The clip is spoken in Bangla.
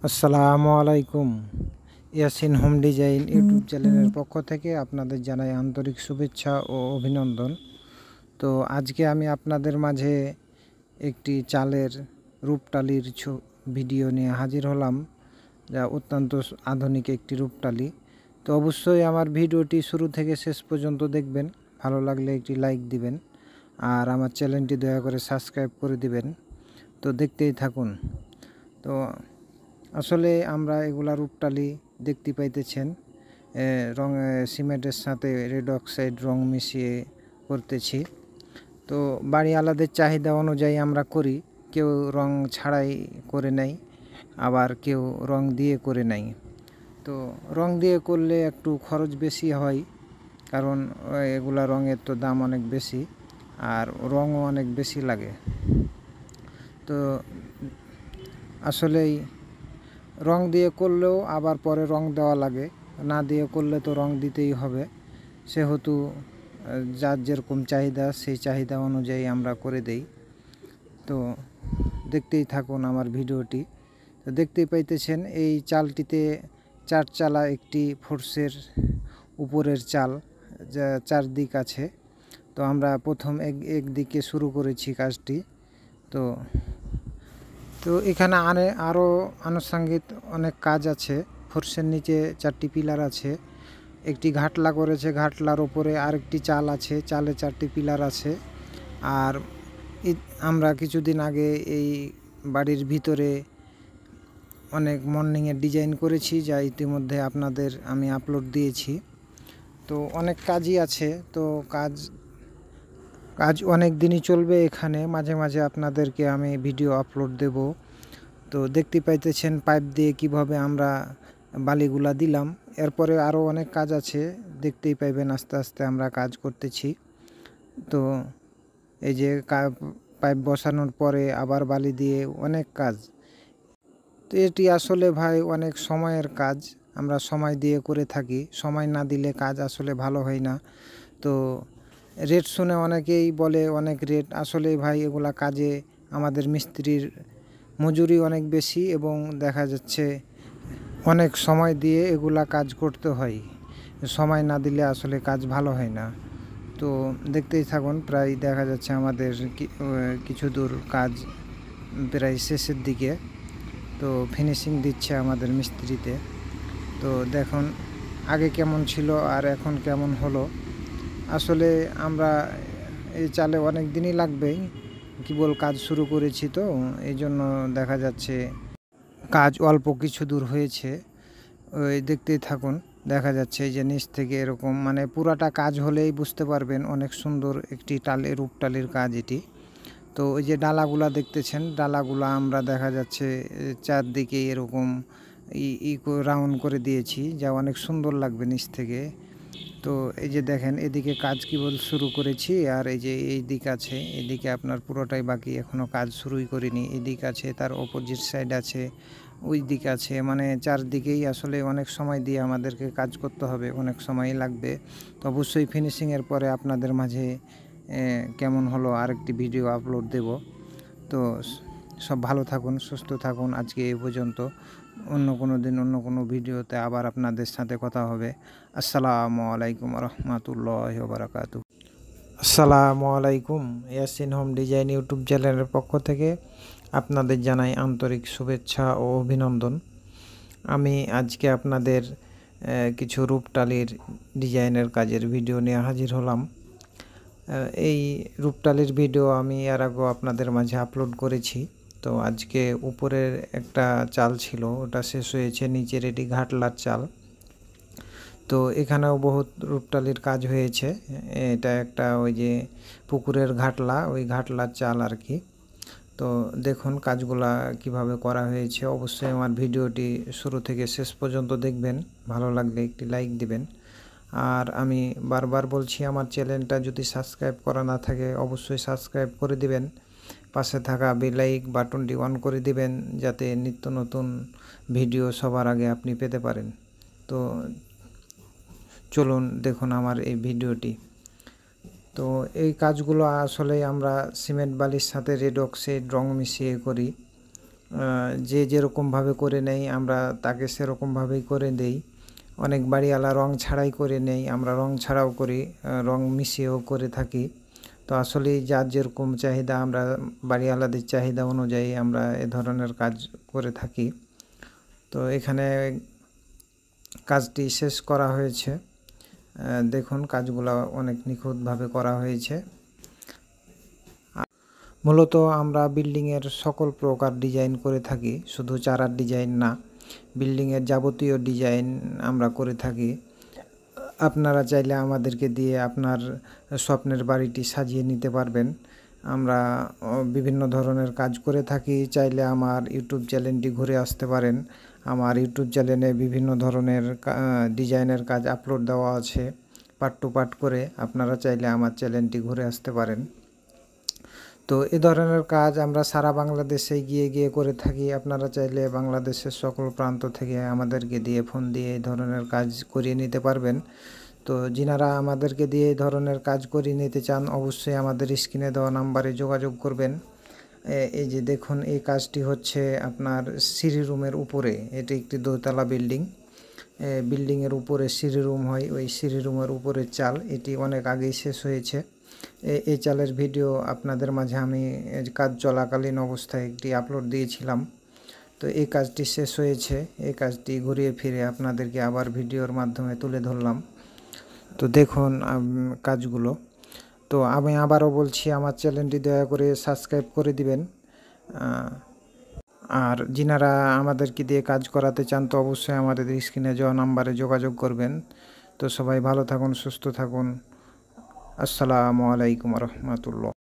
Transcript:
আসসালামু আলাইকুম। ইয়াসিন হোম ডিজাইন ইউটিউব চ্যানেলের পক্ষ থেকে আপনাদের জানাই আন্তরিক শুভেচ্ছা ও অভিনন্দন। তো আজকে আমি আপনাদের মাঝে একটি চালের রূপটালির ভিডিও নিয়ে হাজির হলাম, যা অত্যন্ত আধুনিক একটি রূপটালি। তো অবশ্যই আমার ভিডিওটি শুরু থেকে শেষ পর্যন্ত দেখবেন। ভালো লাগলে একটি লাইক দিবেন আর আমার চ্যানেলটি দয়া করে সাবস্ক্রাইব করে দিবেন। তো দেখতেই থাকুন। তো আসলে আমরা এগুলা রূপটালি দেখতে পাইতেছেন রং সিমেন্টের সাথে রেড অক্সাইড রং মিশিয়ে করতেছি। তো বাড়িওয়ালাদের চাহিদা অনুযায়ী আমরা করি, কেউ রং ছাড়াই করে নেয়, আবার কেউ রং দিয়ে করে নেয়। তো রং দিয়ে করলে একটু খরচ বেশি হয়, কারণ এগুলা রঙের তো দাম অনেক বেশি আর রঙও অনেক বেশি লাগে। তো আসলেই রং দিয়ে করলেও আবার পরে রং দেওয়া লাগে, না দিয়ে করলে তো রং দিতেই হবে। সেহেতু যার যেরকম চাহিদা সেই চাহিদা অনুযায়ী আমরা করে দেই। তো দেখতেই থাকুন আমার ভিডিওটি। তো দেখতেই পাইতেছেন এই চালটিতে 4 চালা একটি ফোর্সের উপরের চাল, যা 4 দিক আছে। তো আমরা প্রথম একদিকে শুরু করেছি কাজটি। তো তো এখানে আরও আনুষঙ্গিক অনেক কাজ আছে। ফোর্সের নিচে 4টি পিলার আছে, একটি ঘাটলা করেছে, ঘাটলার ওপরে আরেকটি চাল আছে, চালে 4টি পিলার আছে। আর আমরা কিছুদিন আগে এই বাড়ির ভিতরে অনেক মর্নিংয়ের ডিজাইন করেছি, যা ইতিমধ্যে আপনাদের আমি আপলোড দিয়েছি। তো অনেক কাজই আছে। তো কাজ অনেক দিনই চলবে এখানে, মাঝে মাঝে আপনাদেরকে আমি ভিডিও আপলোড দেব। তো দেখতে পাইতেছেন পাইপ দিয়ে কিভাবে আমরা বালিগুলা দিলাম। এরপরে আরও অনেক কাজ আছে, দেখতেই পাইবেন আস্তে আস্তে আমরা কাজ করতেছি। তো এই যে পাইপ বসানোর পরে আবার বালি দিয়ে অনেক কাজ। তো এটি আসলে ভাই অনেক সময়ের কাজ, আমরা সময় দিয়ে করে থাকি। সময় না দিলে কাজ আসলে ভালো হয় না। তো রেট শুনে অনেকেই বলে অনেক রেট, আসলে ভাই এগুলা কাজে আমাদের মিস্ত্রির মজুরি অনেক বেশি এবং দেখা যাচ্ছে অনেক সময় দিয়ে এগুলা কাজ করতে হয়। সময় না দিলে আসলে কাজ ভালো হয় না। তো দেখতেই থাকুন, প্রায় দেখা যাচ্ছে আমাদের কিছু দূর কাজ প্রায় শেষের দিকে। তো ফিনিশিং দিচ্ছে আমাদের মিস্ত্রিতে। তো দেখুন আগে কেমন ছিল আর এখন কেমন হলো। আসলে আমরা এই চালে অনেক দিনই লাগবে, কেবল কাজ শুরু করেছি, তো এই জন্য দেখা যাচ্ছে কাজ অল্প কিছু দূর হয়েছে। ওই দেখতেই থাকুন, দেখা যাচ্ছে যে নিচ থেকে এরকম, মানে পুরাটা কাজ হলেই বুঝতে পারবেন অনেক সুন্দর একটি রূপটালির কাজ এটি। তো ওই যে ডালাগুলা দেখতেছেন, ডালাগুলা আমরা দেখা যাচ্ছে চারদিকে এরকম রাউন্ড করে দিয়েছি, যা অনেক সুন্দর লাগবে নিচ থেকে। তো এই যে দেখেন এদিকে কাজ কেবল শুরু করেছি, আর এই যে এই দিক আছে, এদিকে আপনার পুরোটাই বাকি, এখনও কাজ শুরুই করিনি। এদিক আছে, তার অপোজিট সাইড আছে, ওই দিক আছে, মানে চারদিকেই আসলে অনেক সময় দিয়ে আমাদেরকে কাজ করতে হবে, অনেক সময়ই লাগবে। তো অবশ্যই ফিনিশিংয়ের পরে আপনাদের মাঝে কেমন হলো আরেকটি ভিডিও আপলোড দেব। তো সব ভালো থাকুন, সুস্থ থাকুন। আজকে এই পর্যন্ত, অন্য কোনো দিন অন্য কোনো ভিডিওতে আবার আপনাদের সাথে কথা হবে। আসসালামু আলাইকুম রহমতুল্লাহি ওয়া বারাকাতুহু। আসসালামু আলাইকুম। ইয়াসিন হোম ডিজাইন ইউটিউব চ্যানেলের পক্ষ থেকে আপনাদের জানাই আন্তরিক শুভেচ্ছা ও অভিনন্দন। আমি আজকে আপনাদের কিছু রূপটালির ডিজাইনের কাজের ভিডিও নিয়ে হাজির হলাম। এই রূপটালির ভিডিও আমি এর আগেও আপনাদের মাঝে আপলোড করেছি। তো আজকে উপরের একটা চাল ছিল, ওটা শেষ হয়েছে, নিচের এটি ঘাটলার চাল। তো এখানেও বহুত রূপটালির কাজ হয়েছে। এটা একটা ওই যে পুকুরের ঘাটলা, ওই ঘাটলার চাল আর কি। তো দেখুন কাজগুলা কিভাবে করা হয়েছে। অবশ্যই আমার ভিডিওটি শুরু থেকে শেষ পর্যন্ত দেখবেন, ভালো লাগলে একটি লাইক দিবেন। আর আমি বারবার বলছি, আমার চ্যানেলটা যদি সাবস্ক্রাইব করা না থাকে অবশ্যই সাবস্ক্রাইব করে দিবেন, পাশে থাকা বেল বাটনটি অন করে দিবেন, যাতে নিত্য নতুন ভিডিও সবার আগে আপনি পেতে পারেন। তো চলুন দেখুন আমার এই ভিডিওটি। তো এই কাজগুলো আসলে আমরা সিমেন্ট বালির সাথে রেড অক্সাইড রং মিশিয়ে করি। যে যেরকমভাবে করে নেই আমরা তাকে সেরকমভাবেই করে দেই। অনেক বাড়িওয়ালা রং ছাড়াই করে নেই, আমরা রং ছাড়াও করি, রং মিশিয়েও করে থাকি। তো আসলেই যার যেরকম চাহিদা, আমরা বাড়িওয়ালাদের চাহিদা অনুযায়ী আমরা এ ধরনের কাজ করে থাকি। তো এখানে কাজটি শেষ করা হয়েছে, দেখুন কাজগুলো অনেক নিখুঁতভাবে করা হয়েছে। মূলত আমরা বিল্ডিংয়ের সকল প্রকার ডিজাইন করে থাকি, শুধু চারার ডিজাইন না, বিল্ডিংয়ের যাবতীয় ডিজাইন আমরা করে থাকি। আপনারা চাইলে আমাদেরকে দিয়ে আপনার স্বপ্নের বাড়িটি সাজিয়ে নিতে পারবেন। আমরা বিভিন্ন ধরনের কাজ করে থাকি। চাইলে আমার ইউটিউব চ্যানেলটি ঘুরে আসতে পারেন। আমার ইউটিউব চ্যানেলে বিভিন্ন ধরনের ডিজাইনের কাজ আপলোড দেওয়া আছে পার্ট টু পার্ট করে, আপনারা চাইলে আমার চ্যানেলটি ঘুরে আসতে পারেন। তো এ ধরনের কাজ আমরা সারা বাংলাদেশে গিয়ে করে থাকি। আপনারা চাইলে বাংলাদেশের সকল প্রান্ত থেকে আমাদেরকে দিয়ে ফোন দিয়ে এই ধরনের কাজ করিয়ে নিতে পারবেন। তো যিনারা আমাদেরকে দিয়ে এই ধরনের কাজ করিয়ে নিতে চান, অবশ্যই আমাদের স্ক্রিনে দেওয়া নাম্বারে যোগাযোগ করবেন। এই যে দেখুন, এই কাজটি হচ্ছে আপনার সিঁড়ি রুমের উপরে। এটি একটি দোতলা বিল্ডিং, বিল্ডিংয়ের উপরে সিঁড়ি রুম হয়, ওই সিঁড়ি রুমের উপরের চাল এটি অনেক আগেই শেষ হয়েছে। এই চালের ভিডিও আপনাদের মাঝে আমি কাজ চলাকালীন অবস্থায় একটি আপলোড দিয়েছিলাম। তো এই কাজটি শেষ হয়েছে, এই কাজটি ঘুরিয়ে ফিরে আপনাদেরকে আবার ভিডিওর মাধ্যমে তুলে ধরলাম। তো দেখুন কাজগুলো। তো আমি আবারও বলছি, আমার চ্যানেলটি দয়া করে সাবস্ক্রাইব করে দিবেন। আর যিনারা আমাদেরকে দিয়ে কাজ করাতে চান, তো অবশ্যই আমাদের স্ক্রিনে দেওয়া নাম্বারে যোগাযোগ করবেন। তো সবাই ভালো থাকুন, সুস্থ থাকুন। আসসালামু আলাইকুম রহমতুল্লাহ।